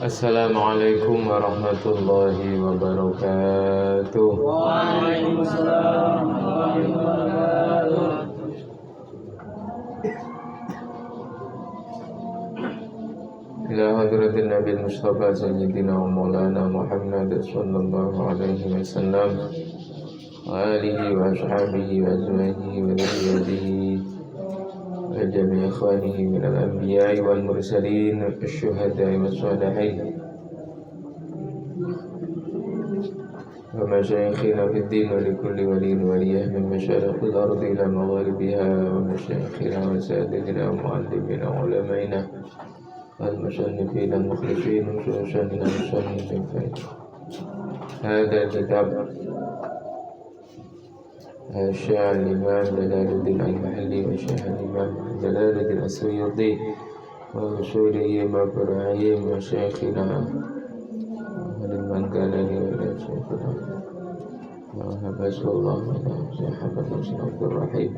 Assalamualaikum warahmatullahi wabarakatuh. Waalaikumsalam warahmatullahi wabarakatuh. Ila hadratin Nabi Mustafa Sayyidina wa Maulana Muhammad sallallahu alaihi wasallam wa alihi wa ashabihi wa azwajihi wa dhurriyyatihi wa jami'i ikhwanihi min al-anbiya'i wal mursalin asy-syuhada'i was-shalihin wa masyayikhina fid din wa likulli waliyin waliyah min masyariqil ardi ila magharibiha wa masyayikhina wa saadatina wa mu'allimina wa ulama'ina المصنفين المخلصين وشؤون المصنفين هذا الكتاب الشيخ الإمام جلال الدين المحلي والشيخ الإمام جلال الدين السيوطي وأصوله وفرعيه وشيخنا ولمن كان لي ولا شيخنا وحفظه الله شيخ حفظ عبد الرحيم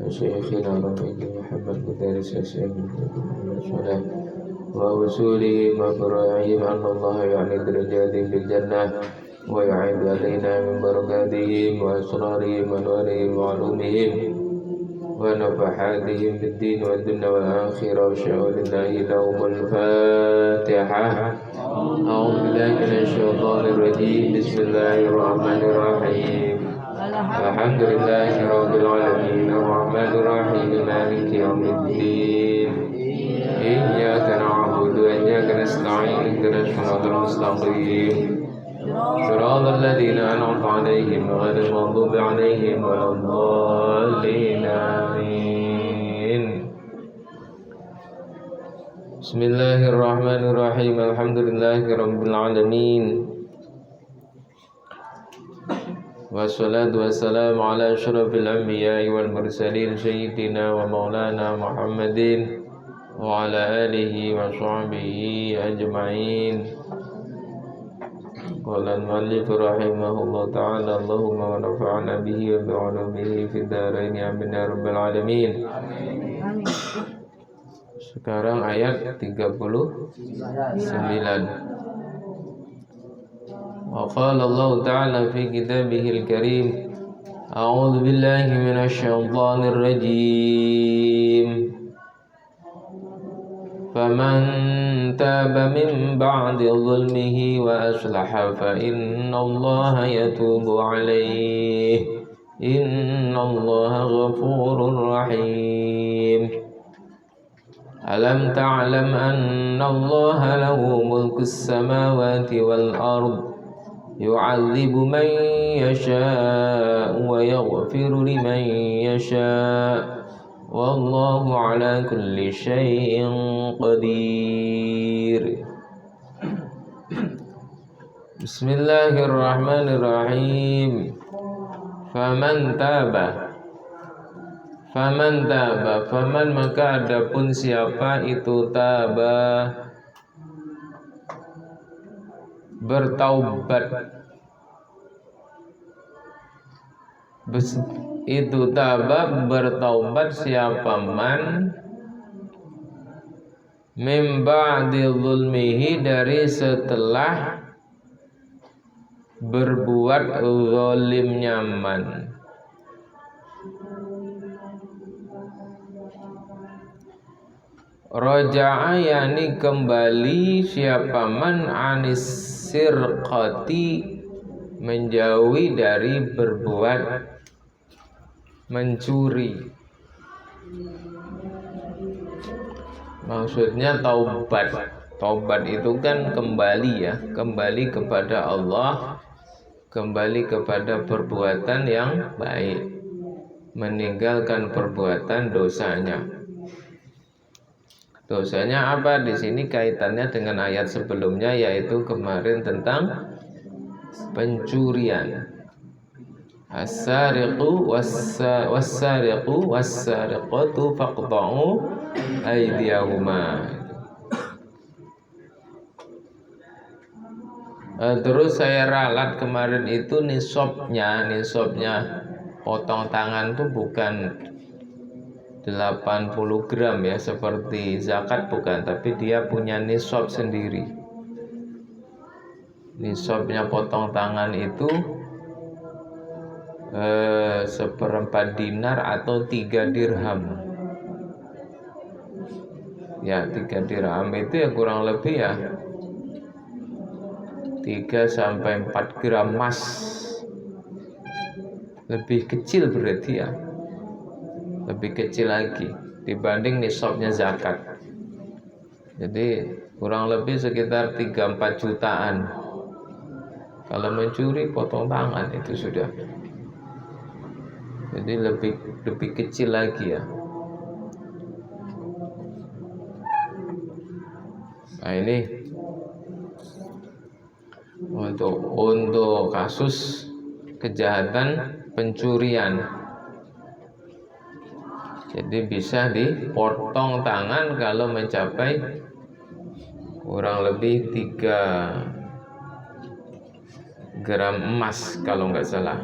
شيخنا رفيق محمد مدارس الشيخ محمد صلاح ووصوله وفروعهم أن الله يعني درجاتهم في الجنة ويعيد علينا من بركاتهم وأسرارهم وأنوارهم وعلومهم ونفحاتهم في الدين والدنيا والآخرة وشهود الله لهم الفاتحة. أعوذ بالله من الشيطان الرجيم بسم الله الرحمن الرحيم الحمد لله رب العالمين الرحمن الرحيم مالك يوم الدين إياك نعبد وإياك نستعين اهدنا الصراط المستقيم صراط الذين أنعمت عليهم غير المغضوب عليهم ولا الضالين آمين. بسم الله الرحمن الرحيم الحمد لله رب العالمين wassalatu wassalamu ala asyrafil anbiya'i wal mursalin sayyidina wa maulana Muhammadin wa ala alihi wa sahbihi ajma'in. Qala al-muallif rahimahullah ta'ala Allahumma wa nafa'na bihi wa bi'ulumihi fid dharain amin ya rabbal alamin. Sekarang ayat 39. وقال الله تعالى في كتابه الكريم أعوذ بالله من الشيطان الرجيم فمن تاب من بعد ظلمه وأصلح فإن الله يتوب عليه إن الله غفور رحيم ألم تعلم أن الله له ملك السماوات والأرض يعذب من يشاء ويغفر لمن يشاء والله على كل شيء قدير. بسم الله الرحمن الرحيم. Faman taba maka adapun siapa itu taba bertaubat, itu taba bertaubat siapa man mim ba'di zulmihi dari setelah berbuat zalimnya man. Raja'a yani kembali siapa man anis sirqati menjauhi dari berbuat mencuri. Maksudnya taubat itu kan kembali ya, kembali kepada Allah, kembali kepada perbuatan yang baik, meninggalkan perbuatan dosanya. Dosanya apa? Di sini kaitannya dengan ayat sebelumnya, yaitu kemarin tentang pencurian. As-sariqu was-sariqatu faqta'u aydiyahuma. Terus saya ralat kemarin itu nisabnya potong tangan tuh bukan 80 gram ya, seperti zakat bukan, tapi dia punya nisab sendiri. Nisabnya potong tangan itu 1/4 dinar atau 3 dirham. Ya, 3 dirham itu ya kurang lebih ya 3 sampai 4 gram emas. Lebih kecil berarti ya, lebih kecil lagi dibanding nisabnya zakat. Jadi kurang lebih sekitar 3-4 jutaan. Kalau mencuri potong tangan itu sudah, jadi lebih kecil lagi ya. Nah ini untuk kasus kejahatan pencurian. Jadi bisa dipotong tangan kalau mencapai kurang lebih 3 gram emas kalau nggak salah.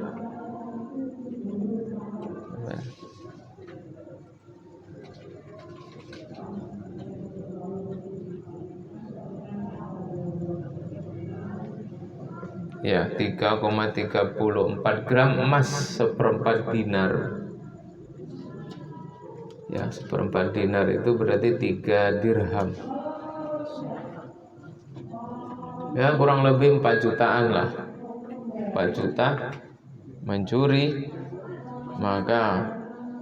Ya, 3,34 gram emas, 1/4 dinar. Ya, 1/4 dinar itu berarti 3 dirham. Ya, kurang lebih 4 jutaan lah. 4 juta mencuri, maka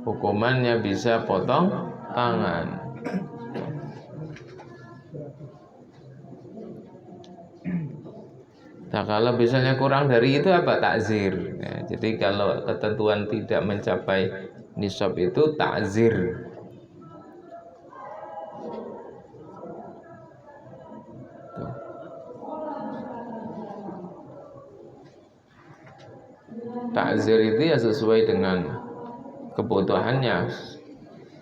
hukumannya bisa potong tangan. Nah, kalau misalnya kurang dari itu apa? Takzir. Ya, jadi kalau ketentuan tidak mencapai nisab itu takzir. Tuh. Takzir itu ya sesuai dengan kebutuhannya.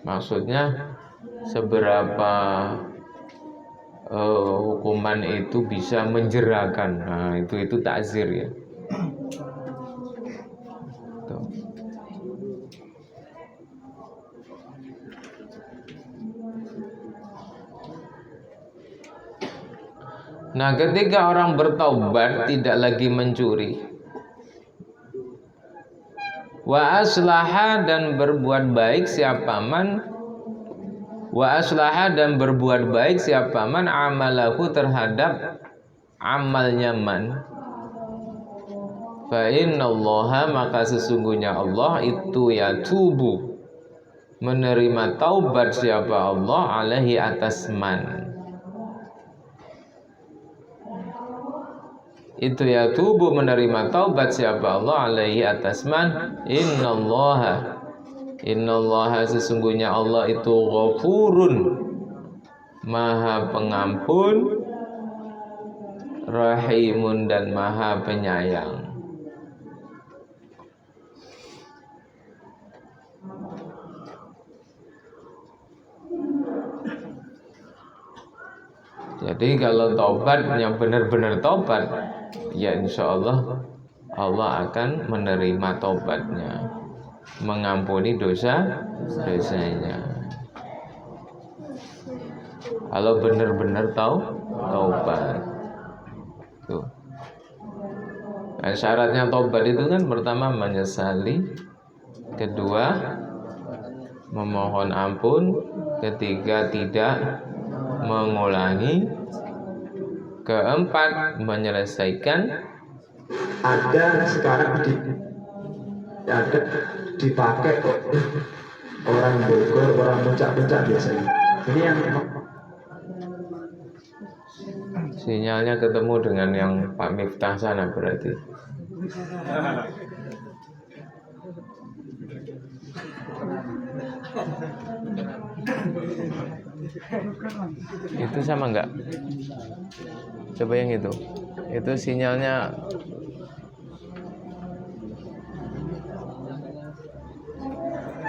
Maksudnya seberapa hukuman itu bisa menjerakan. Nah, itu takzir ya. Tuh. Nah, ketika orang bertaubat tidak lagi mencuri, wa aslaha dan berbuat baik siapa man amalahu terhadap amalnya man, fa innallaha maka sesungguhnya Allah itu ya tubu menerima taubat siapa Allah alaihi atas man. Itu ya tubuh menerima taubat siapa Allah alaihi atas man. Innallaha sesungguhnya Allah itu ghafurun maha pengampun, rahimun dan maha penyayang. Jadi kalau taubat yang benar-benar taubat, ya insya Allah Allah akan menerima taubatnya, mengampuni dosanya. Kalau benar-benar taubat. Tuh. Nah, syaratnya taubat itu kan pertama menyesali, kedua memohon ampun, ketiga tidak mengulangi, keempat menyelesaikan. Ada sekarang dipakai orang Bogor, orang puncak-puncak biasanya. Ini yang sinyalnya ketemu dengan yang Pak Miftah sana berarti. Itu sama enggak? Coba yang itu sinyalnya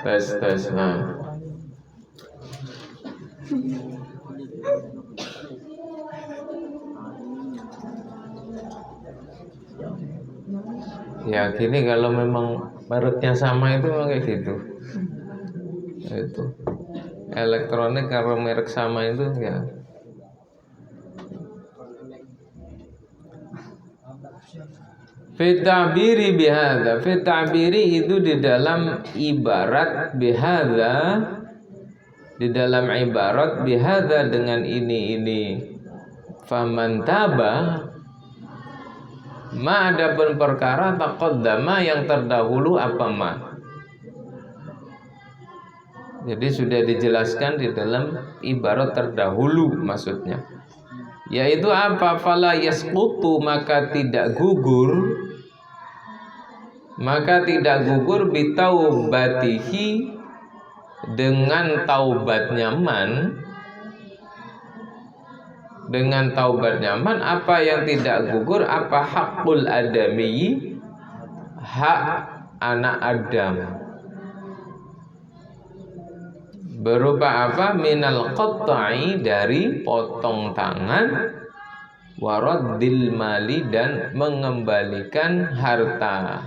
tes. Nah, ya gini, kalau memang mereknya sama itu memang kayak gitu. Itu elektronik kalau merek sama itu ya. Fitabiri bihadza, fitabiri itu di dalam ibarat bihadza, di dalam ibarat bihadza dengan ini. Faman taba, ma adapun perkara taqaddama yang terdahulu apa ma. Jadi sudah dijelaskan di dalam ibarat terdahulu maksudnya. Yaitu apa? Fala yasqutu, maka tidak gugur bitaubatihi dengan taubatnya man. Dengan taubatnya man, apa yang tidak gugur? Apa hakul adami, hak anak Adam, berupa apa? Minal qat'i, dari potong tangan, waraddil mali, dan mengembalikan harta.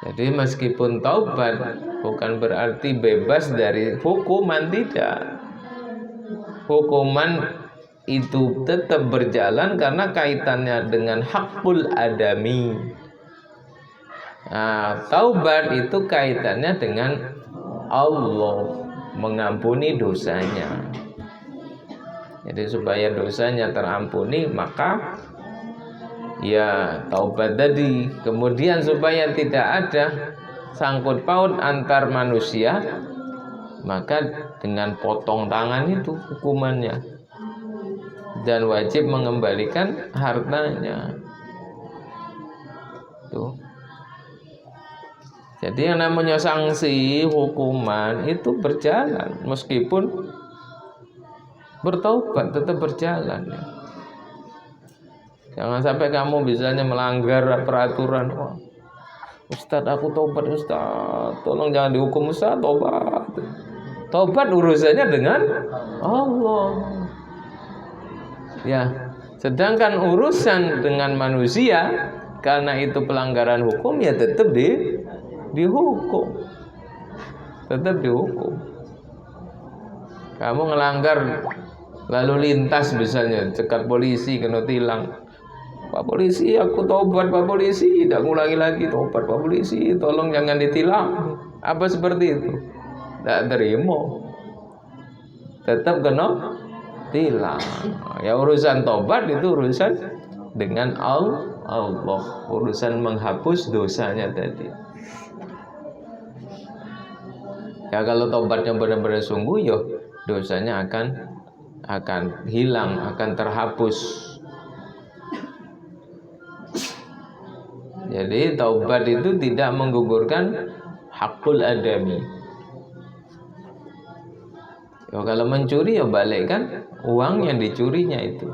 Jadi meskipun taubat bukan berarti bebas dari hukuman, tidak. Hukuman itu tetap berjalan karena kaitannya dengan hakul adami. Nah, taubat itu kaitannya dengan Allah mengampuni dosanya. Jadi supaya dosanya terampuni, maka ya taubat tadi. Kemudian supaya tidak ada sangkut paut antar manusia, maka dengan potong tangan itu hukumannya, dan wajib mengembalikan hartanya. Tuh. Jadi yang namanya sanksi hukuman itu berjalan, meskipun bertaubat tetap berjalan. Jangan sampai kamu misalnya melanggar peraturan. Oh, Ustadz, aku tobat Ustadz, tolong jangan dihukum Ustadz, tobat. Tobat urusannya dengan Allah. Ya, sedangkan urusan dengan manusia, karena itu pelanggaran hukum, ya tetap dihukum. Tetap dihukum. Kamu ngelanggar lalu lintas misalnya, cekat polisi, kena tilang. Pak polisi, aku tobat Pak polisi, tidak ngulangi lagi. Tobat Pak polisi, tolong jangan ditilang. Apa seperti itu? Tidak terima, tetap kena tilang. Ya urusan tobat itu urusan dengan Allah, urusan menghapus dosanya tadi. Ya kalau tobatnya benar-benar sungguh, ya dosanya akan hilang, akan terhapus. Jadi taubat itu tidak menggugurkan hakul adami. Ya, kalau mencuri ya balikkan uang yang dicurinya itu.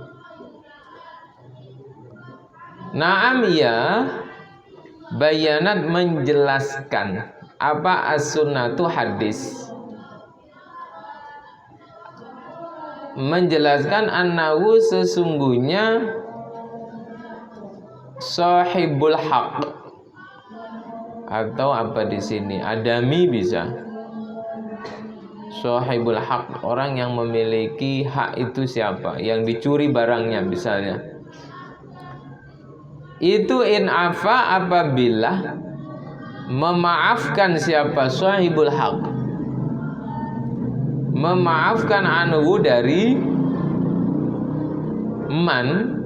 Naam ya, bayanat menjelaskan apa as-sunnatu hadis. Menjelaskan annahu sesungguhnya sahibul haq, atau apa di sini adami bisa. Sahibul haq, orang yang memiliki hak itu siapa? Yang dicuri barangnya misalnya. Itu in afa, apabila memaafkan siapa? Sahibul haq, memaafkan anhu dari man,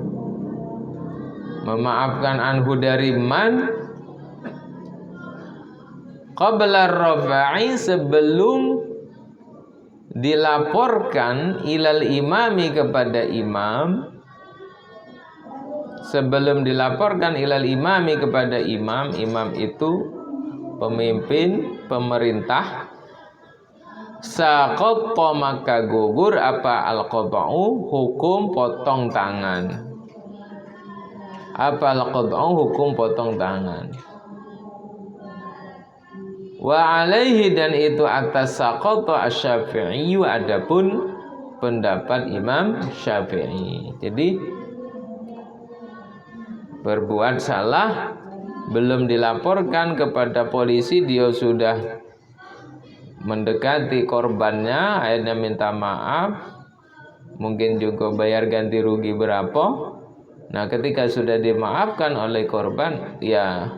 memaafkan anhu dari man, qabla rafa'i, sebelum dilaporkan, ilal imami, kepada imam. Sebelum dilaporkan ilal imami, kepada imam. Imam itu pemimpin pemerintah. Saqatta, maka gugur apa? Al-qad'u, hukum potong tangan. Apa al-qad'u? Hukum potong tangan. Wa alaihi, dan itu atas saqata asy-Syafi'i, adapun pendapat Imam Syafi'i. Jadi berbuat salah belum dilaporkan kepada polisi, dia sudah mendekati korbannya, akhirnya minta maaf, mungkin juga bayar ganti rugi berapa. Nah, ketika sudah dimaafkan oleh korban, ya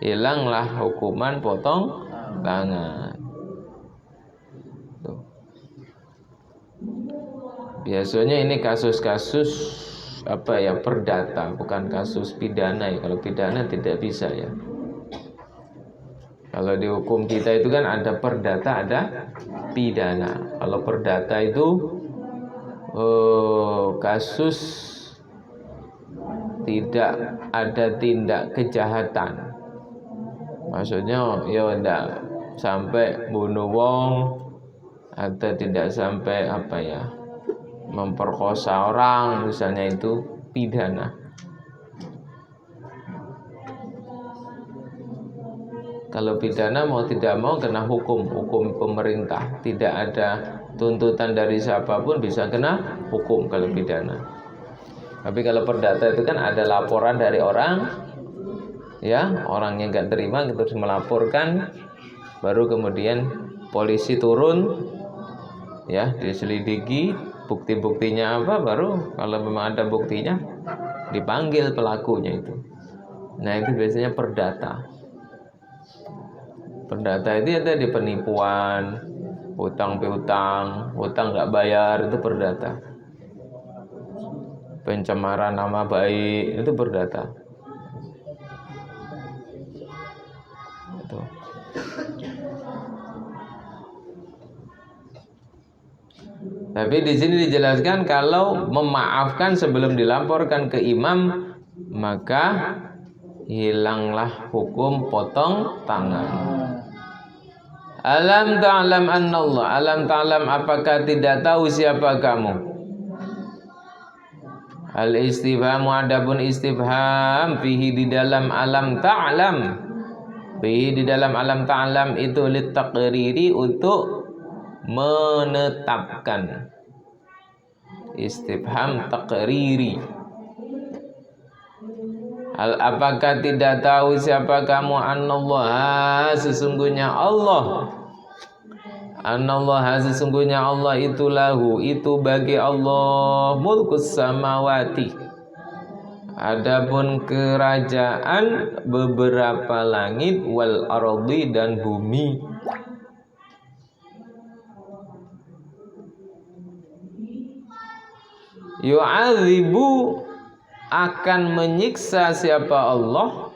hilanglah hukuman potong tangan. Tuh. Biasanya ini kasus-kasus perdata, bukan kasus pidana ya. Kalau pidana tidak bisa ya. Kalau di hukum kita itu kan ada perdata, ada pidana. Kalau perdata itu kasus tidak ada tindak kejahatan. Maksudnya ya tidak sampai bunuh wong atau tidak sampai memperkosa orang, misalnya, itu pidana. Kalau pidana mau tidak mau kena hukum pemerintah, tidak ada tuntutan dari siapapun, bisa kena hukum kalau pidana. Tapi kalau perdata itu kan ada laporan dari orang, ya, orang yang nggak terima terus melaporkan, baru kemudian polisi turun, ya, diselidiki bukti-buktinya apa, baru kalau memang ada buktinya dipanggil pelakunya itu. Nah, itu biasanya perdata. Perdata itu ada di penipuan, hutang piutang, hutang nggak bayar, itu perdata. Pencemaran nama baik, itu perdata. Itu. Tapi di sini dijelaskan kalau memaafkan sebelum dilaporkan ke imam, maka hilanglah hukum potong tangan. Alam ta'lam annallah, alam ta'lam, apakah tidak tahu siapa kamu? Al-istifham, adapun istifham fihi di dalam alam ta'lam, fihi di dalam alam ta'lam itu litaqriri, untuk menetapkan. Istifham taqriri. Apakah tidak tahu siapa kamu? Annallah, sesungguhnya Allah. Annallah, sesungguhnya Allah itu lahu, itu bagi Allah, mulkus samawati, adapun kerajaan beberapa langit, wal ardi, dan bumi. Yu'adzibu, akan menyiksa siapa Allah,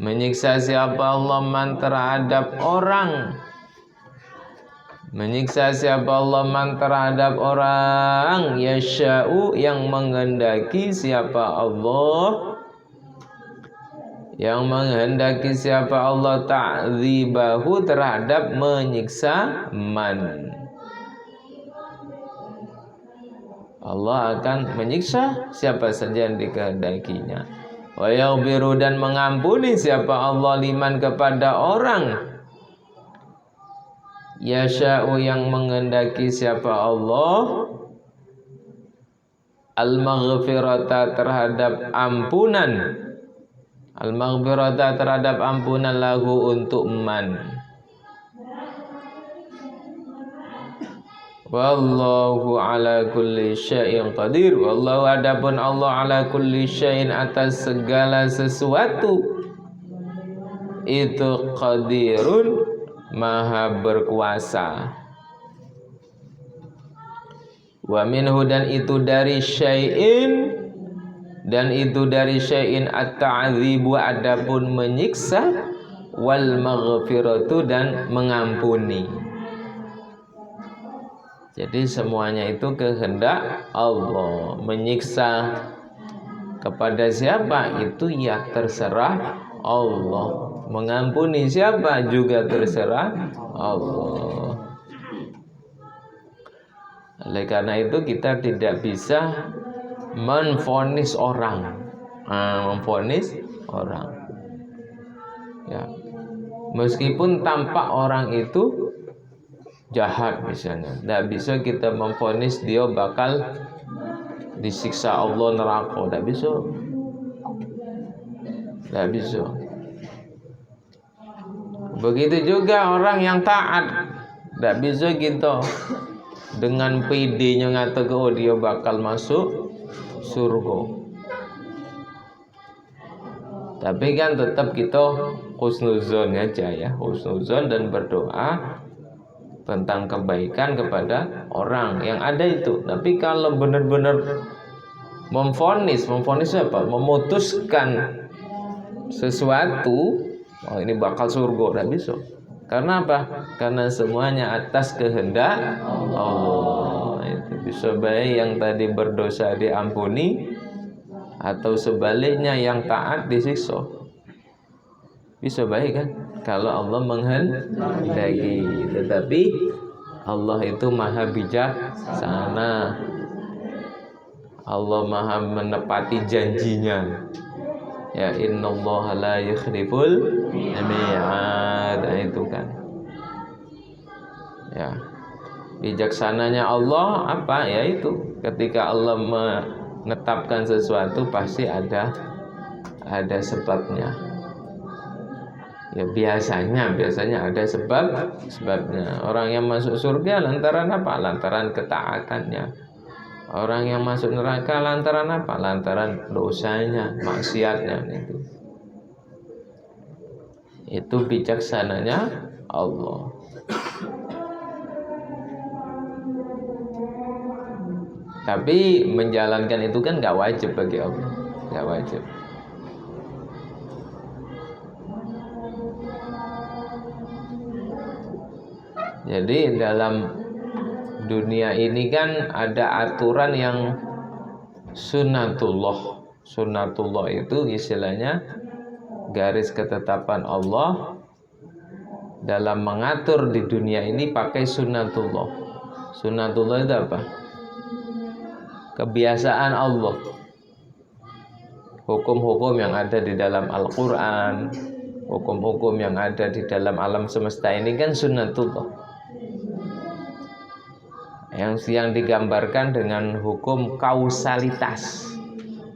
menyiksa siapa Allah, man, terhadap orang, menyiksa siapa Allah, man, terhadap orang, yasha'u, yang menghendaki siapa Allah, yang menghendaki siapa Allah, ta'dzibahu, terhadap menyiksa man. Allah akan menyiksa siapa saja yang dikehendakinya. Wa yaghfiru, dan mengampuni siapa Allah, liman, kepada orang, yasha'u, yang menghendaki siapa Allah, al-maghfirata, terhadap ampunan, al-maghfirata, terhadap ampunan, lahu, untuk man. Wallahu ala kulli syai'in qadir. Wallahu, adapun Allah, ala kulli syai'in, atas segala sesuatu, itu qadirun, maha berkuasa. Wa minhu, dan itu dari syai'in, dan itu dari syai'in, at-ta'dzibu, adapun menyiksa, wal maghfiratu, dan mengampuni. Jadi semuanya itu kehendak Allah. Menyiksa kepada siapa itu ya terserah Allah. Mengampuni siapa juga terserah Allah. Oleh karena itu kita tidak bisa menvonis orang, memvonis orang. Ya, meskipun tampak orang itu jahat misalnya, tidak bisa kita memvonis dia bakal disiksa Allah neraka, tidak bisa. Tidak bisa. Begitu juga orang yang taat, tidak bisa kita dengan PD-nya ngatakan oh dia bakal masuk surga. Tapi kan tetap kita husnuzon aja ya, husnuzon dan berdoa tentang kebaikan kepada orang yang ada itu. Tapi kalau benar-benar memvonis apa? Memutuskan sesuatu, oh ini bakal surga, tidak bisa. Karena apa? Karena semuanya atas kehendak Allah. Itu bisa baik yang tadi berdosa diampuni, atau sebaliknya yang taat disiksa. Bisa baik kan? Kalau Allah menghendaki. Tetapi Allah itu maha bijaksana. Allah maha menepati janjinya. Ya innallaha la yukhliful mi'ad, itu kan. Ya. Bijaksananya Allah apa? Ya itu. Ketika Allah menetapkan sesuatu pasti ada sebabnya. Ya biasanya ada sebabnya. Orang yang masuk surga lantaran apa? Lantaran ketaatannya. Orang yang masuk neraka lantaran apa? Lantaran dosanya, maksiatnya itu. Itu bijaksananya Allah. Tapi menjalankan itu kan gak wajib bagi Allah, gak wajib. Jadi dalam dunia ini kan ada aturan yang sunnatullah. Sunnatullah itu istilahnya garis ketetapan Allah dalam mengatur di dunia ini pakai sunnatullah. Sunnatullah itu apa? Kebiasaan Allah. Hukum-hukum yang ada di dalam Al-Quran, hukum-hukum yang ada di dalam alam semesta ini kan sunnatullah. Yang digambarkan dengan hukum kausalitas.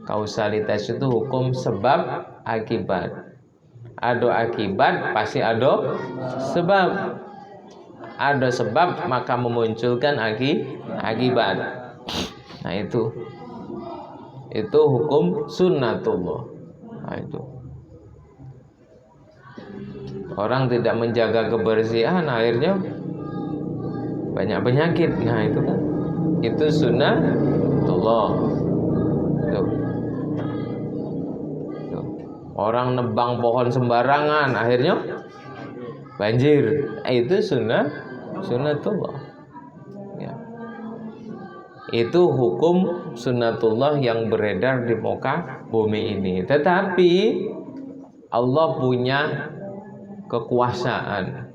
Kausalitas itu hukum sebab akibat. Ada akibat pasti ada sebab. Ada sebab maka memunculkan akibat. Nah itu hukum sunnatullah. Nah itu. Orang tidak menjaga kebersihan akhirnya banyak penyakit. Nah itu kan, itu sunnatullah. Tuh. Orang nebang pohon sembarangan akhirnya banjir. Itu sunnatullah. Ya. Itu hukum sunnatullah yang beredar di muka bumi ini. Tetapi Allah punya kekuasaan.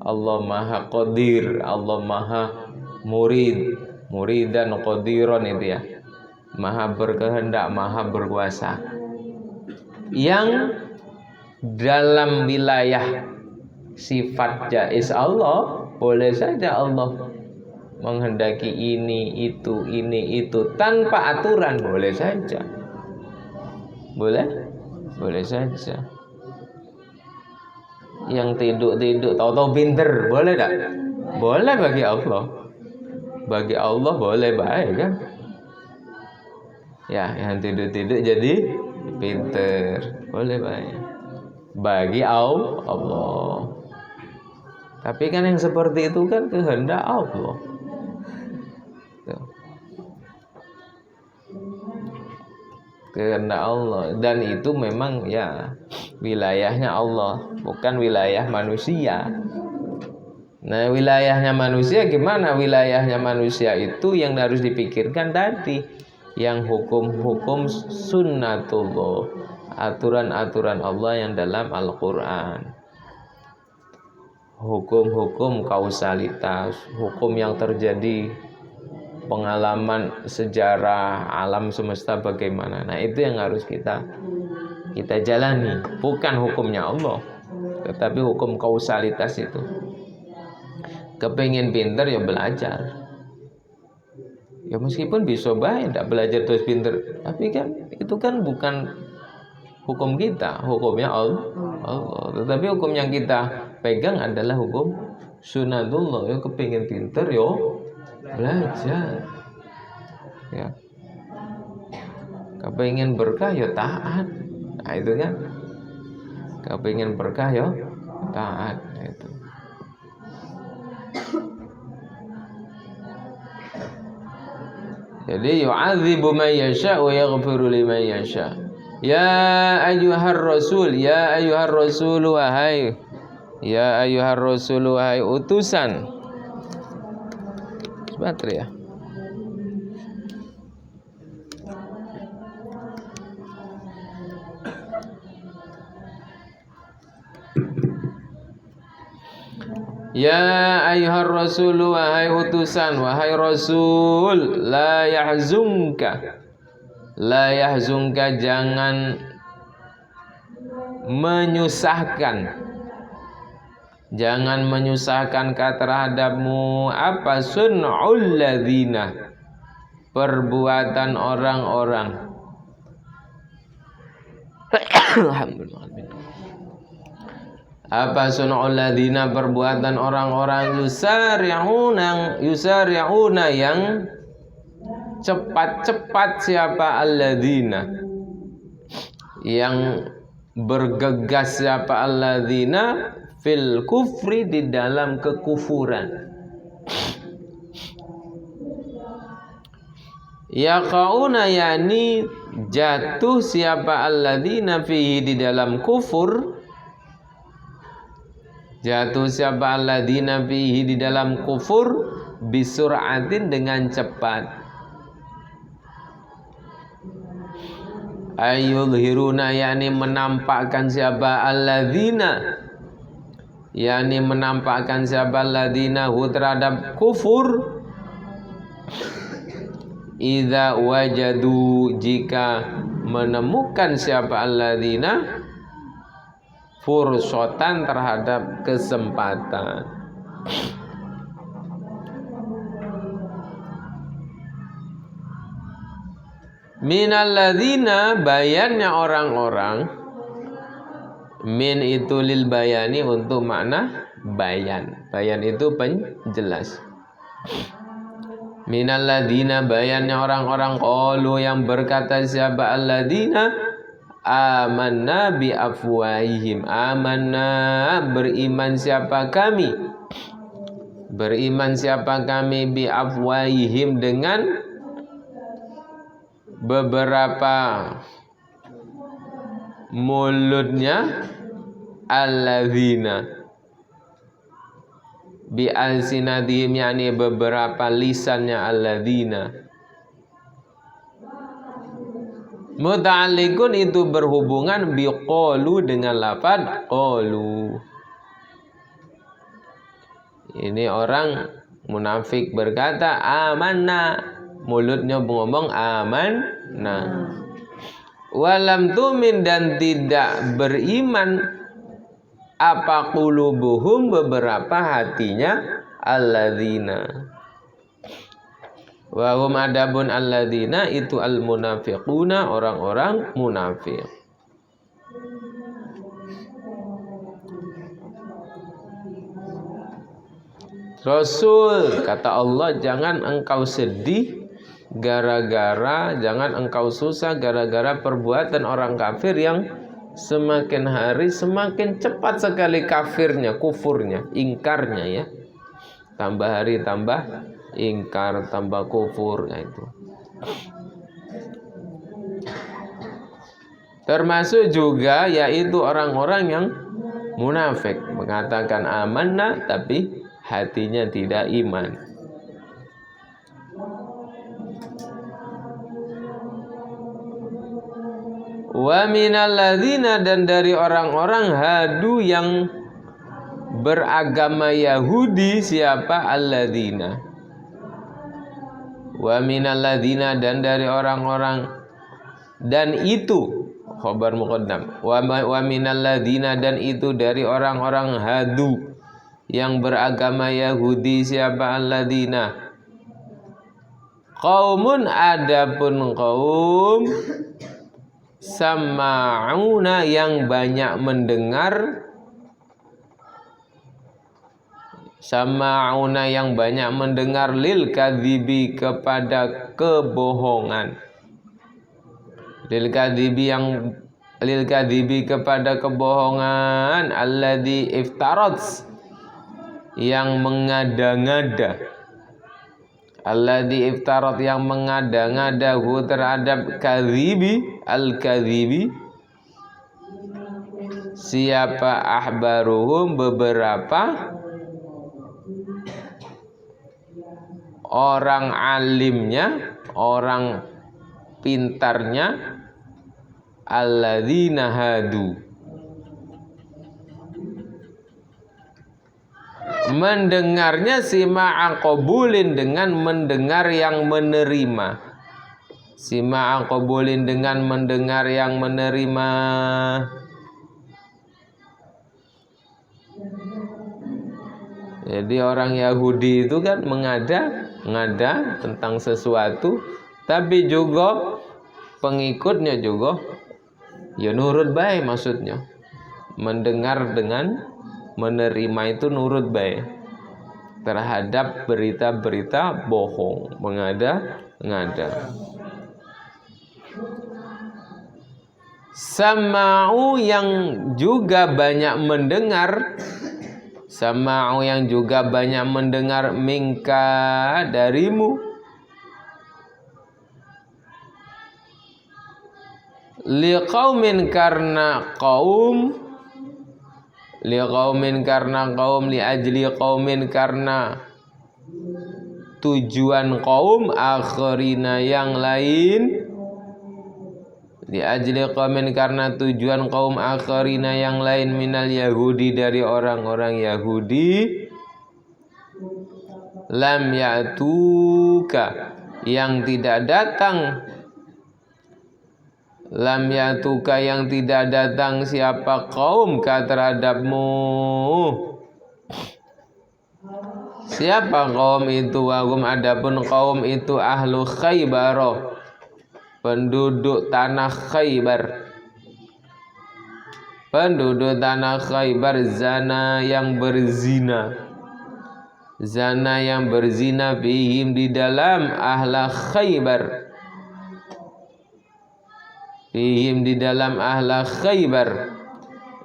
Allah maha qadir, Allah maha muridan qadiron itu ya. Maha berkehendak, maha berkuasa. Yang dalam wilayah sifat jaiz Allah, boleh saja Allah menghendaki ini itu tanpa aturan, boleh saja. Boleh saja. Yang tidur tahu-tahu pinter, boleh tak? Boleh bagi Allah. Bagi Allah boleh baik kan? Ya, yang tidur jadi pinter, boleh baik. Bagi Allah. Tapi kan yang seperti itu kan kehendak Allah. Tuh. Kehendak Allah, dan itu memang ya wilayahnya Allah, bukan wilayah manusia. Nah, wilayahnya manusia gimana? Wilayahnya manusia itu yang harus dipikirkan tadi, yang hukum-hukum sunnatullah, aturan-aturan Allah yang dalam Al-Quran, hukum-hukum kausalitas, hukum yang terjadi, pengalaman sejarah alam semesta bagaimana. Nah itu yang harus kita jalani, bukan hukumnya Allah, tetapi hukum kausalitas itu. Kepingin pinter ya belajar. Ya meskipun bisa baik tidak belajar terus pinter, tapi kan itu kan bukan hukum kita, hukumnya Allah. Tetapi hukum yang kita pegang adalah hukum sunatullah. Yo kepingin pinter yo belajar. Ya. Kepingin berkah yo taat. Nah itu kan. Kepingin berkah yo taat itu. Jadi yu'adzibu man yasha wa yaghfiru liman yasha. Ya ayyuhar rasul, ya ayyuhar rasul wahai. Ya ayyuhar rasul wahai utusan. Sebentar ya. Ya ayyuhar rasul wahai utusan, wahai rasul, la yahzunka jangan menyusahkan terhadapmu apa sun'ul ladzina, perbuatan orang-orang. Alhamdulillah. Apa sun'ul ladzina, perbuatan orang-orang yusari'una yang cepat-cepat. Siapa alladzina, yang bergegas. Siapa alladzina fil kufri, di dalam kekufuran. Yaqauna, yani jatuh. Siapa alladzina fihi, di dalam kufur. Jatuh siapa alladzina fihi, di dalam kufur, bisur'atin, dengan cepat. Ayyudhiruna, yani menampakkan. Siapa alladzina, yani menampakkan. Siapa alladzina hu, terhadap kufur. Idza wajadu, jika menemukan. Siapa alladzina fursotan, terhadap kesempatan. Minalladzina, bayannya orang-orang. Min itu lil bayani, untuk makna bayan. Bayan itu penjelas. Minalladzina, bayannya orang-orang. Qalu, yang berkata. Siapa alladzina amanna bi afwahihim. Amanna, beriman siapa kami. Beriman siapa kami. Bi afwahihim, dengan beberapa mulutnya. Alladzina, bi alsinatihim, yani beberapa lisannya alladzina. Muta'alliqun, itu berhubungan biqalu, dengan lafaz qalu. Ini orang munafik berkata amanna, mulutnya ngomong amanna. Walam tumin, dan tidak beriman. Apa qulubuhum, beberapa hatinya. Alladzina. Wa hum adabun alladzina, itu al munafiquna, orang-orang munafik. Rasul, kata Allah, jangan engkau sedih gara-gara, jangan engkau susah gara-gara perbuatan orang kafir yang semakin hari semakin cepat sekali kafirnya, kufurnya, ingkarnya ya. Tambah hari tambah ingkar, tambah kufur. Nah itu termasuk juga yaitu orang-orang yang munafik, mengatakan amanah tapi hatinya tidak iman. Wa minal ladzina, dan dari orang-orang hadu yang beragama Yahudi. Siapa alladzina. Wa minal ladzina, dan dari orang-orang, dan itu khabar muqaddam. Wa minal ladzina, dan itu dari orang-orang hadu yang beragama Yahudi. Siapa alladzina. Qaumun, adapun kaum. Sama'una yang banyak mendengar, sama'una yang banyak mendengar, lil kadzibi kepada kebohongan, lil kadzibi kepada kebohongan, alladzi iftarat yang mengada-ngada, alladzi iftarat yang mengada-ngada hu terhadap kadzibi, al-kadzibi, siapa ahbaruhum beberapa orang alimnya, orang pintarnya, alladzina hadu, mendengarnya sima'a qabulin dengan mendengar yang menerima, sima'a qabulin dengan mendengar yang menerima. Jadi orang Yahudi itu kan mengada tentang sesuatu, tapi juga pengikutnya juga ya nurut baik, maksudnya mendengar dengan menerima itu nurut baik terhadap berita-berita bohong, mengada-ngada. Sama'u yang juga banyak mendengar, sama'u yang juga banyak mendengar, minka darimu, liqaumin karena kaum, liqaumin karena kaum, li ajli qaumin karena tujuan kaum, akharina yang lain, li ajli qaumin karena tujuan kaum, akharina yang lain, minal yahudi dari orang-orang Yahudi, lam ya'tuka yang tidak datang, lam ya'tuka yang tidak datang siapa kaum ka terhadapmu, siapa kaum itu, wahum adapun kaum itu, ahlu Khaybar, penduduk tanah Khaybar, penduduk tanah Khaybar, zana yang berzina, zana yang berzina, fihim di dalam ahla Khaybar, fihim di dalam ahla Khaybar,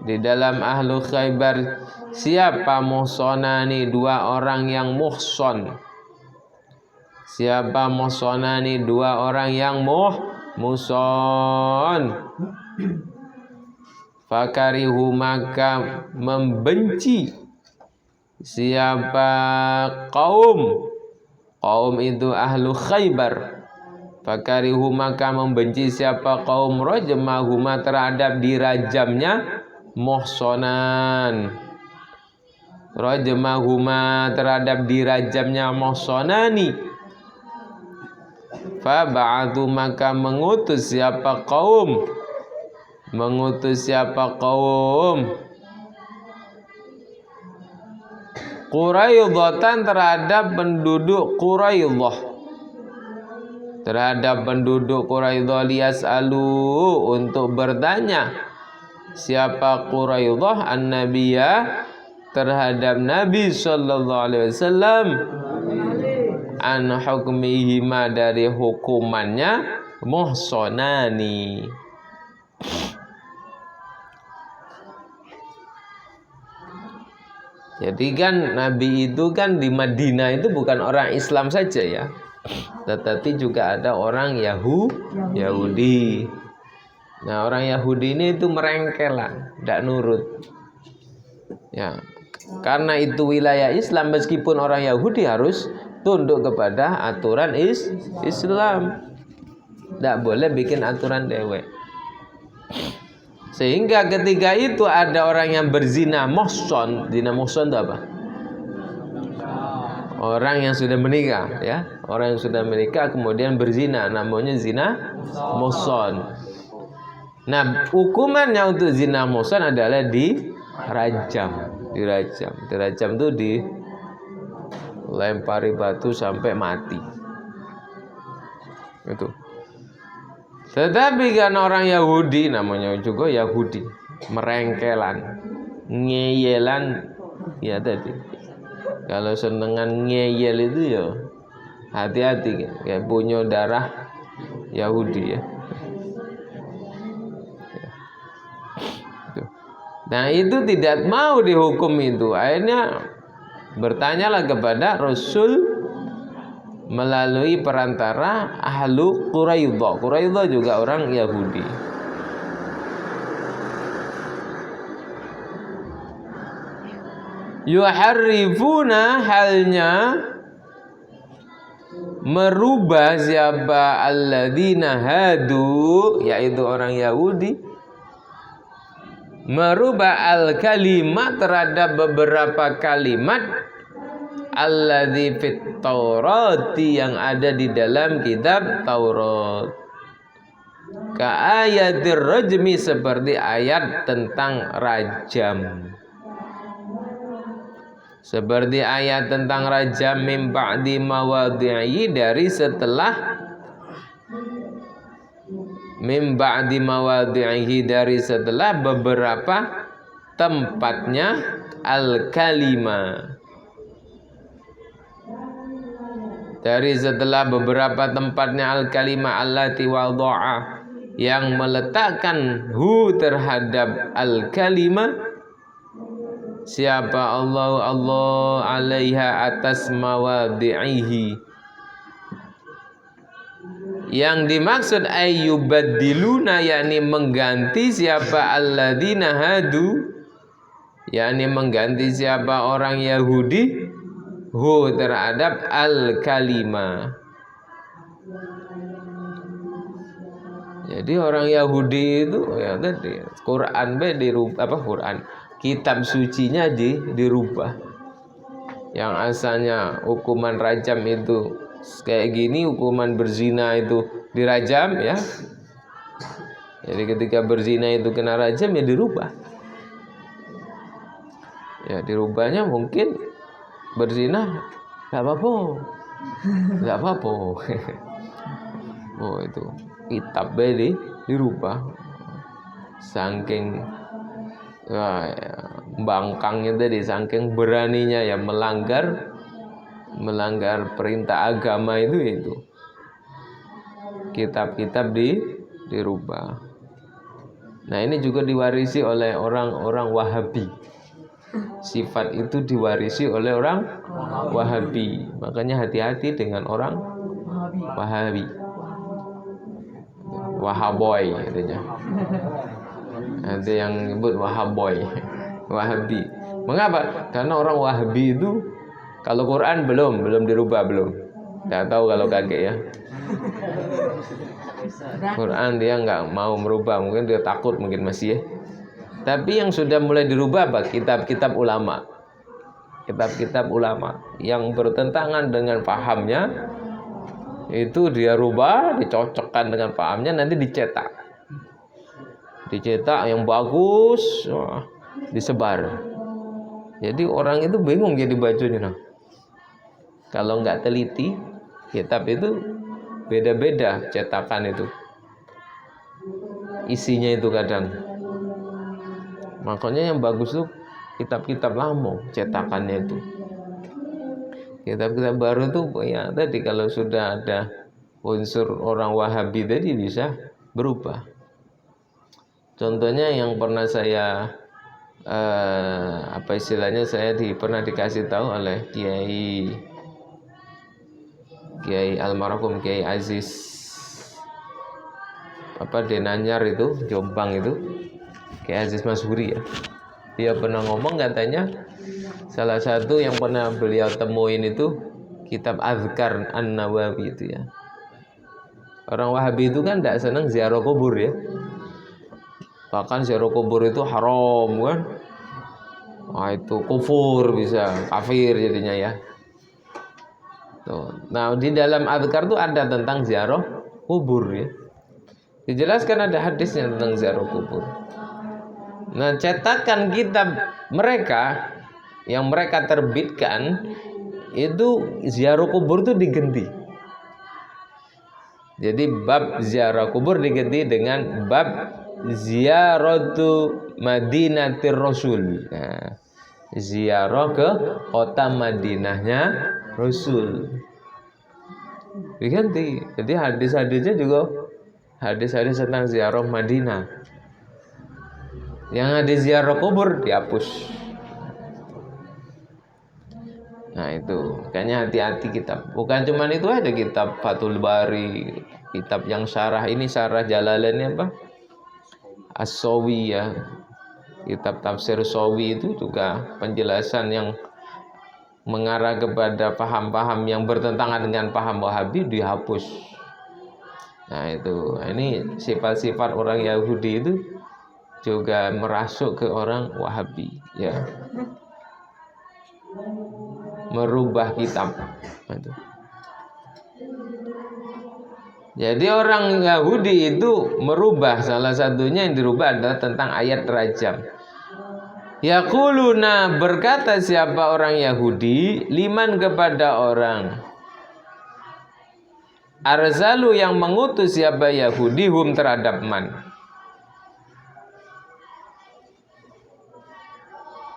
di dalam ahlu Khaybar, siapa muhsonani dua orang yang muhson, siapa muhsonani dua orang yang muhson, fakarihu maka membenci siapa kaum, kaum itu ahlu Khaybar, fakarihu maka membenci siapa kaum, rajmahuma terhadap dirajamnya muhsonan, rajmahuma terhadap dirajamnya muhsonani, faba'atu maka mengutus siapa kaum, mengutus siapa kaum, Quraidzatan terhadap penduduk Quraidzah, terhadap penduduk Quraidzah, liyas'alu untuk bertanya siapa Quraidzah an-nabiyya terhadap Nabi sallallahu alaihi wasallam, an hukmihima dari hukumannya, muhsonani. Jadi kan Nabi itu kan di Madinah itu bukan orang Islam saja ya, tetapi juga ada orang Yahudi. Nah orang Yahudi ini itu merengkelan, tidak nurut. Ya, karena itu wilayah Islam, meskipun orang Yahudi harus tunduk kepada aturan Islam, tidak boleh bikin aturan dewek. Sehingga ketika itu ada orang yang berzina muhson. Zina muhson itu apa? Orang yang sudah menikah ya, orang yang sudah menikah kemudian berzina, namanya zina muhson. Nah hukumannya untuk zina muhson adalah dirajam. Dirajam itu dilempari batu sampai mati. Itu. Tetapi kan orang Yahudi, namanya juga Yahudi, merengkelan, ngeyelan, ya tadi. Kalau senengan ngeyel itu ya hati-hati, kayak punya darah Yahudi ya. Nah itu tidak mau dihukum itu. Akhirnya bertanyalah kepada Rasul melalui perantara ahlu Quraidah. Quraidah juga orang Yahudi. Yuharrifuna, halnya merubah siapa alladzina hadu, yaitu orang Yahudi, merubah al-kalimat terhadap beberapa kalimat alladzi fit Taurati, yang ada di dalam kitab Taurat. Ka ayatir rajmi, seperti ayat tentang rajam. Seperti ayat tentang rajam, min ba'di mawadhi'i, dari setelah, min ba'di mawadhi'i, dari setelah beberapa tempatnya al-kalima, dari setelah beberapa tempatnya al-kalima allati wadha'a, yang meletakkan hu terhadap al-kalima, siapa Allah alaiha, atas mawadhi'ihi. Yang dimaksud ayyubaddiluna, yakni mengganti siapa alladzina hadu, yakni mengganti siapa orang Yahudi, hu terhadap al-kalima. Jadi orang Yahudi itu ya tadi Quran Quran, kitab sucinya dirubah. Yang asalnya hukuman rajam itu kayak gini, hukuman berzina itu dirajam ya. Jadi ketika berzina itu kena rajam, ya dirubah. Ya dirubahnya mungkin berzina nggak apa-apa. Oh itu kitab dirubah. Saking bangkangnya tadi, saking beraninya ya melanggar perintah agama itu kitab-kitab dirubah. Nah ini juga diwarisi oleh orang-orang Wahabi. Sifat itu diwarisi oleh orang Wahabi. Makanya hati-hati dengan orang Wahabi. Wahaboy katanya. Ada yang nyebut Wahaboy, Wahabi. Mengapa? Karena orang Wahabi itu kalau Quran belum dirubah, belum. Tidak tahu kalau kakek ya. Quran dia nggak mau merubah, mungkin dia takut, mungkin masih ya. Tapi yang sudah mulai dirubah apa? Kitab-kitab ulama. Kitab-kitab ulama yang bertentangan dengan pahamnya itu dia rubah, dicocokkan dengan pahamnya, nanti dicetak yang bagus, disebar. Jadi orang itu bingung jadi bacanya. Kalau nggak teliti, kitab itu beda-beda cetakan itu, isinya itu kadang. Makanya yang bagus tuh kitab-kitab lama cetakannya itu. Kitab-kitab baru tuh ya tadi kalau sudah ada unsur orang Wahabi tadi bisa berubah. Contohnya yang pernah saya saya pernah dikasih tahu oleh Kiai almarhum Kiai Aziz Denanyar itu, Jombang itu, Kiai Aziz Masyhuri ya. Dia pernah ngomong, katanya salah satu yang pernah beliau temuin itu kitab Azkar An-Nawawi itu ya. Orang Wahabi itu kan tidak senang ziarah kubur ya. Bahkan ziarah kubur itu haram kan. Itu kufur, bisa kafir jadinya ya. Tuh. Nah di dalam Azkar itu ada tentang ziarah kubur ya. Dijelaskan ada hadisnya tentang ziarah kubur. Nah cetakan kitab mereka yang mereka terbitkan itu ziarah kubur itu diganti. Jadi bab ziarah kubur diganti dengan bab ziaratu Madinatir Rasul. Nah, ziarah ke kota Madinahnya Rasul. Diganti. Jadi hadis-hadisnya juga hadis-hadis tentang ziarah Madinah. Yang hadis ziarah kubur dihapus. Nah itu, kayaknya hati-hati kitab. Bukan cuma itu aja, kitab Fathul Bari, kitab yang syarah ini syarah Jalalain apa? As-Sawi ya. Kitab tafsir Sawi itu juga penjelasan yang mengarah kepada paham-paham yang bertentangan dengan paham Wahabi dihapus. Nah itu, ini sifat-sifat orang Yahudi itu juga merasuk ke orang Wahabi ya. Merubah kitab. Jadi orang Yahudi itu merubah, salah satunya yang dirubah adalah tentang ayat rajam. Yaquluna, berkata siapa orang Yahudi, liman kepada orang arsalu yang mengutus siapa Yahudi hum terhadap man.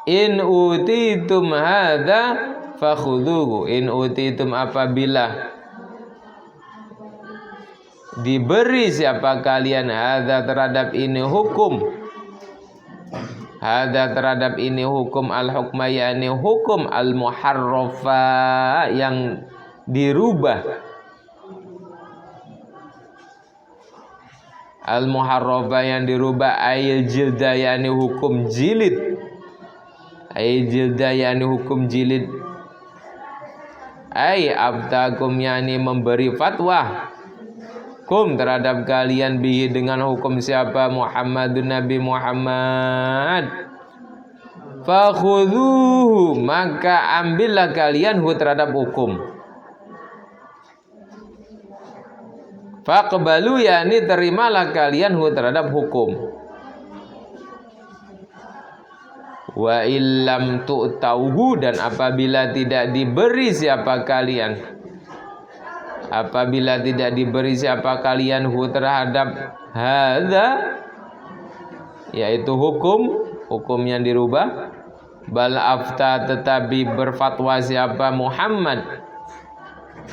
In utitum hadza fakhudhuhu. In utitum, apabila diberi siapa kalian hadza terhadap ini hukum, hadza terhadap ini hukum al-hukma, yakni hukum al-muharrafa yang dirubah, al-muharrafa yang dirubah, ayil jilda yakni hukum jilid, ayil jilda yakni hukum jilid, ay abtakum yakni memberi fatwa kum terhadap kalian bihi dengan hukum siapa Muhammadun Nabi Muhammad. Fakhudhuhu, maka ambillah kalian hu terhadap hukum. Faqbalu yakni terimalah kalian hu terhadap hukum. Wa illam tu'tauhu, dan apabila tidak diberi siapa kalian, apabila tidak diberi siapa kalian hu terhadap hadza, yaitu hukum yang dirubah, bal afta, tetapi berfatwa siapa Muhammad,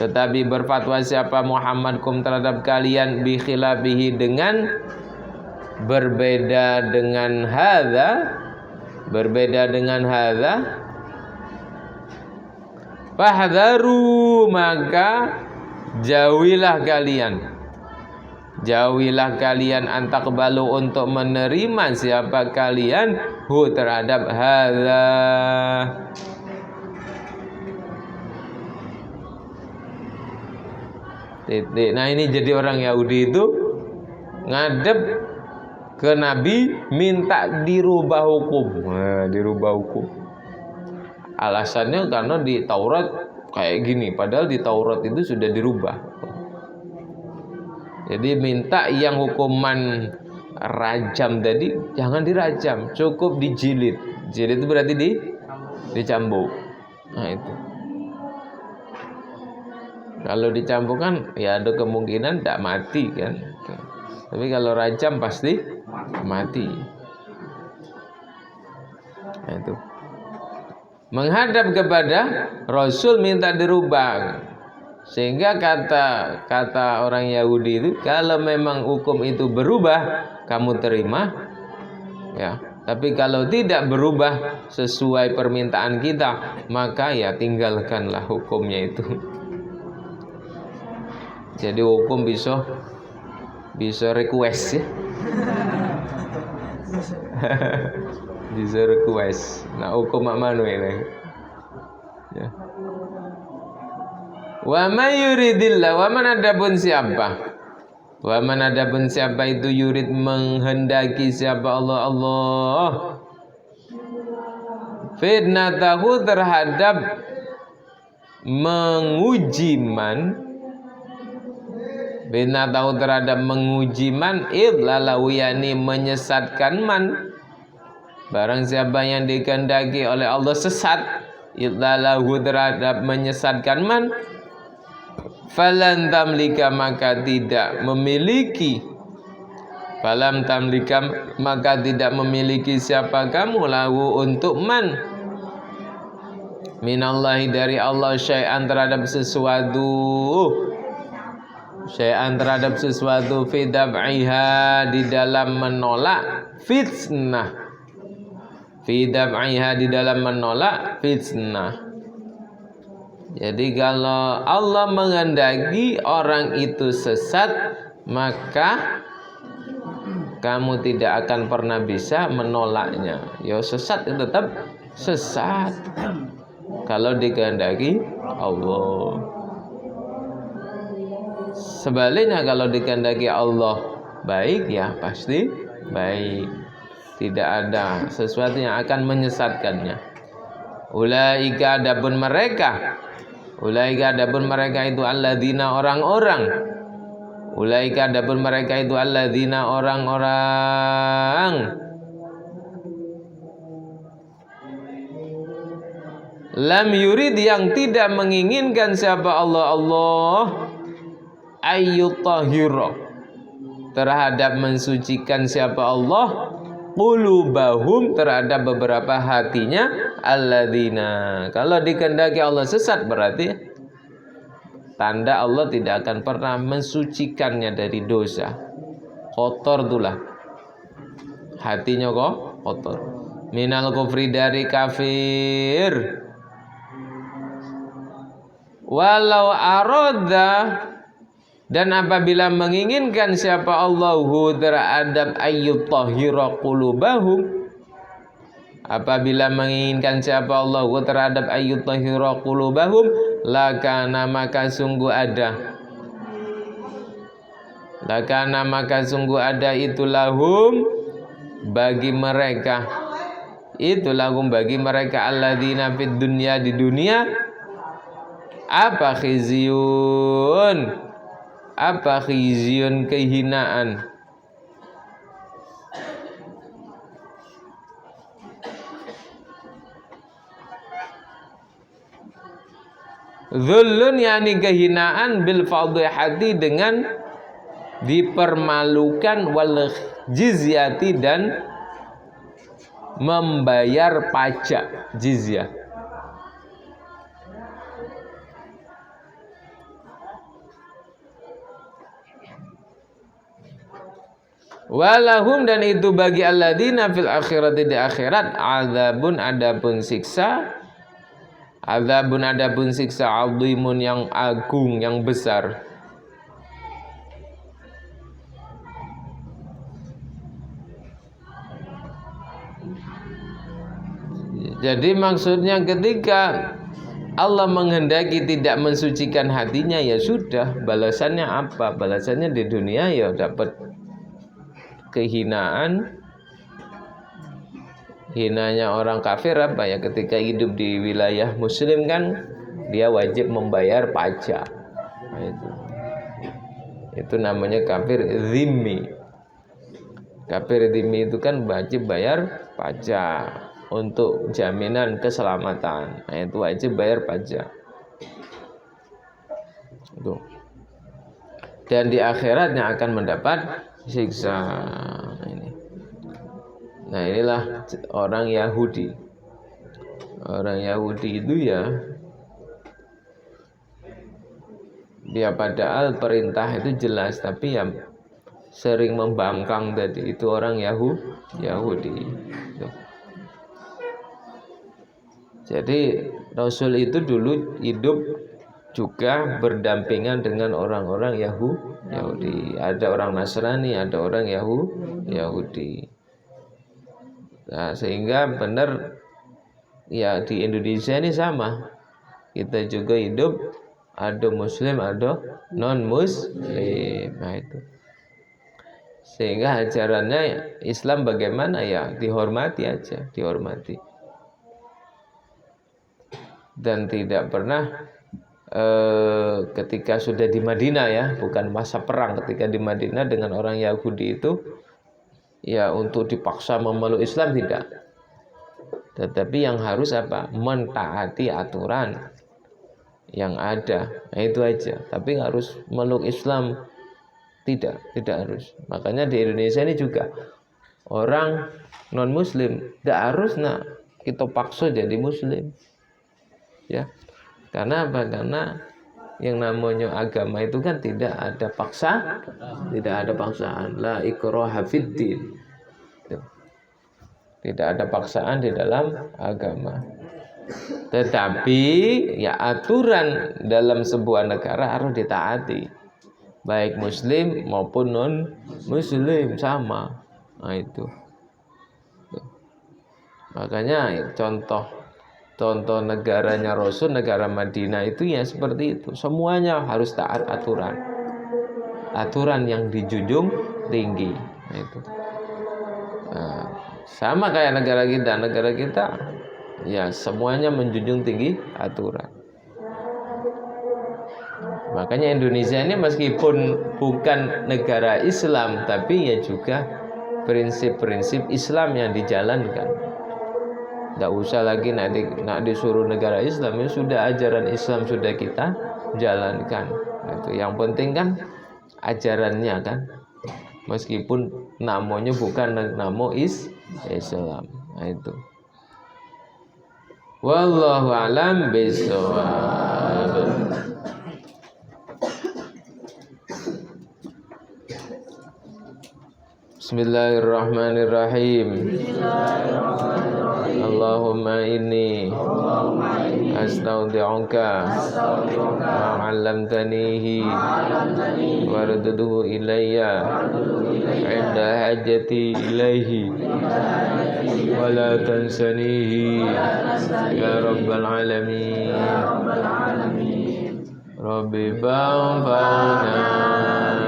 tetapi berfatwa siapa Muhammad kum terhadap kalian bi khilafihi, dengan berbeda dengan hadza, berbeda dengan hadza, fahdharu, maka jauhilah kalian antakbalu, untuk menerima siapa kalian hu terhadap hadza. Titik. Nah ini jadi orang Yahudi itu ngadep ke Nabi minta dirubah hukum. Nah, dirubah hukum. Alasannya karena di Taurat kayak gini, padahal di Taurat itu sudah dirubah. Jadi minta yang hukuman rajam tadi jangan dirajam, cukup dijilid. Jilid itu berarti dicambuk. Nah itu. Kalau dicambuk kan ya ada kemungkinan tidak mati kan. Tapi kalau rajam pasti mati. Nah itu. Menghadap kepada Rasul minta dirubah. Sehingga kata orang Yahudi itu, kalau memang hukum itu berubah kamu terima ya, tapi kalau tidak berubah sesuai permintaan kita, maka ya tinggalkanlah hukumnya itu. Jadi hukum bisa request ya. Bisa request. Nah hukum mak manu ini ya. Wa may yuridillah, wa man adapun siapa, wa man adapun siapa itu yurid menghendaki siapa Allah fitnatahu terhadap menguji man, fitnatahu terhadap menguji man, idlalahu yani menyesatkan man, barang siapa yang dikehendaki oleh Allah sesat, idlalahu terhadap menyesatkan man, falan tamlika maka tidak memiliki, falam tamlika maka tidak memiliki siapa kamu lahu untuk man, minallahi dari Allah, syai'an terhadap sesuatu, syai'an terhadap sesuatu, fi dab'iha di dalam menolak fitnah, fi dab'iha di dalam menolak fitnah. Jadi kalau Allah menghendaki orang itu sesat, maka kamu tidak akan pernah bisa menolaknya. Ya sesat itu tetap sesat kalau dikehendaki Allah. Sebaliknya kalau dikehendaki Allah baik, ya pasti baik. Tidak ada sesuatu yang akan menyesatkannya. Ulaika adapun mereka, ulaika adapun mereka itu alladzina orang-orang, ulaika adapun mereka itu alladzina orang-orang, lam yurid yang tidak menginginkan siapa Allah ayyutahhira terhadap mensucikan siapa Allah qulubahum terhadap beberapa hatinya alladzina. Kalau dikehendaki Allah sesat berarti tanda Allah tidak akan pernah mensucikannya dari dosa. Kotor itulah hatinya kok kotor. Minal kufri dari kafir. Walau aroda dan apabila menginginkan siapa Allahu terhadap ayyutahhira qulubahum, apabila menginginkan siapa Allahu terhadap ayyutahhira qulubahum, lakana maka sungguh ada, lakana maka sungguh ada itu lahum bagi mereka, itu lahum bagi mereka alladzina fid dunya di dunia apa khizyun, apa khizyun kehinaan, dhullun yakni kehinaan, bil fadhihati dengan dipermalukan, wal jizyati dan membayar pajak jizyah. Walahum dan itu bagi alladzina fil akhirati di akhirat azabun adapun siksa, azabun adapun siksa azimun yang agung yang besar. Jadi maksudnya ketika Allah menghendaki tidak mensucikan hatinya, ya sudah, balasannya apa? Balasannya di dunia ya dapat kehinaan. Hinanya orang kafir apa ya? Ketika hidup di wilayah muslim kan dia wajib membayar pajak. Nah, itu namanya kafir zimmi. Kafir zimmi itu kan wajib bayar pajak untuk jaminan keselamatan. Nah, itu wajib bayar pajak. Itu. Dan di akhiratnya akan mendapat siksa. Nah, inilah orang Yahudi. Orang Yahudi itu ya, dia padahal perintah itu jelas, tapi ya sering membangkang tadi. Itu orang Yahudi. Jadi Rasul itu dulu hidup juga berdampingan dengan orang-orang Yahudi. Ada orang Nasrani, ada orang Yahudi. Nah, sehingga benar ya di Indonesia ini sama. Kita juga hidup ada muslim, ada non-muslim. Nah, itu. Sehingga ajarannya Islam bagaimana ya dihormati aja, dihormati. Dan tidak pernah ketika sudah di Madinah ya, bukan masa perang, ketika di Madinah dengan orang Yahudi itu ya untuk dipaksa memeluk Islam tidak. Tetapi yang harus apa? Mentaati aturan. yang ada. Nah, itu aja. Tapi harus meluk Islam, tidak harus. Makanya di Indonesia ini juga orang non muslim tidak harus kita paksa jadi muslim. Ya. Karena apa? Karena yang namanya agama itu kan tidak ada paksaan. La ikraha fiddin. Tidak ada paksaan di dalam agama. Tetapi ya aturan dalam sebuah negara harus ditaati, baik muslim maupun non muslim sama. Nah itu. Makanya contoh negaranya Rasul, negara Madinah itu ya seperti itu. Semuanya harus taat aturan yang dijunjung tinggi. Nah, itu. Sama kayak negara kita ya semuanya menjunjung tinggi aturan. Makanya Indonesia ini meskipun bukan negara Islam, tapi ya juga prinsip-prinsip Islam yang dijalankan. Tidak usah lagi nak disuruh negara Islam, ya sudah ajaran Islam sudah kita jalankan. Itu yang penting kan ajarannya kan, meskipun namanya bukan nama Islam. Nah itu. Wallahu a'lam bishawab. Bismillahirrahmanirrahim. Allahumma inni astaudi'uka ma 'allamtanihi warudduhu ilayya 'inda hajati ilaihi wa la tansanihi ya rabbal alamin. Rabbi fa'fa'na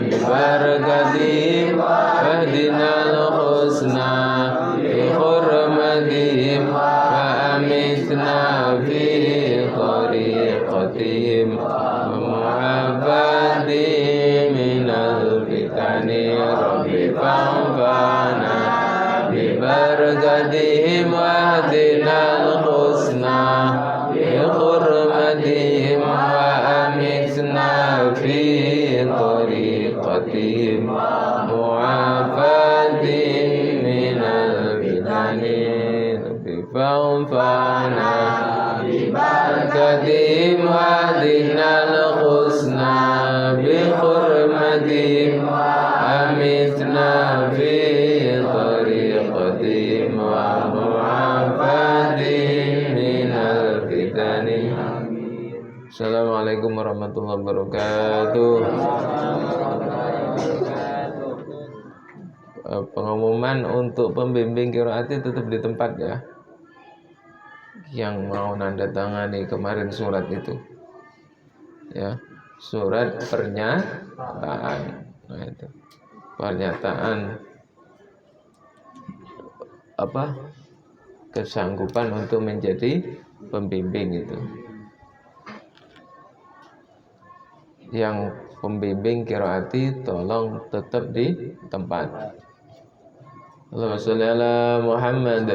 bi barakatihim wahdinal husna bi hurmatihim wa amitna fi tariqatihim wa mu'afatihim minal fitani. Rabbi fa'fa'na bi barakatihim wahdinal husna bi hurmatihim fi tariqatihim mu'afatin minal fitani. Fa'fa'na bi barakatihim wahdinal husna bi hurmatihim amitna fi tariqatihim mu'afatin minal fitani. Assalamualaikum warahmatullahi wabarakatuh. Pengumuman untuk pembimbing qiraat tetap di tempat ya. Yang mau nanda tangani kemarin surat itu, ya, surat pernyataan. Nah itu pernyataan kesanggupan untuk menjadi pembimbing itu. Yang pembimbing qiraati tolong tetap di tempat. Allahumma sholli ala Muhammad.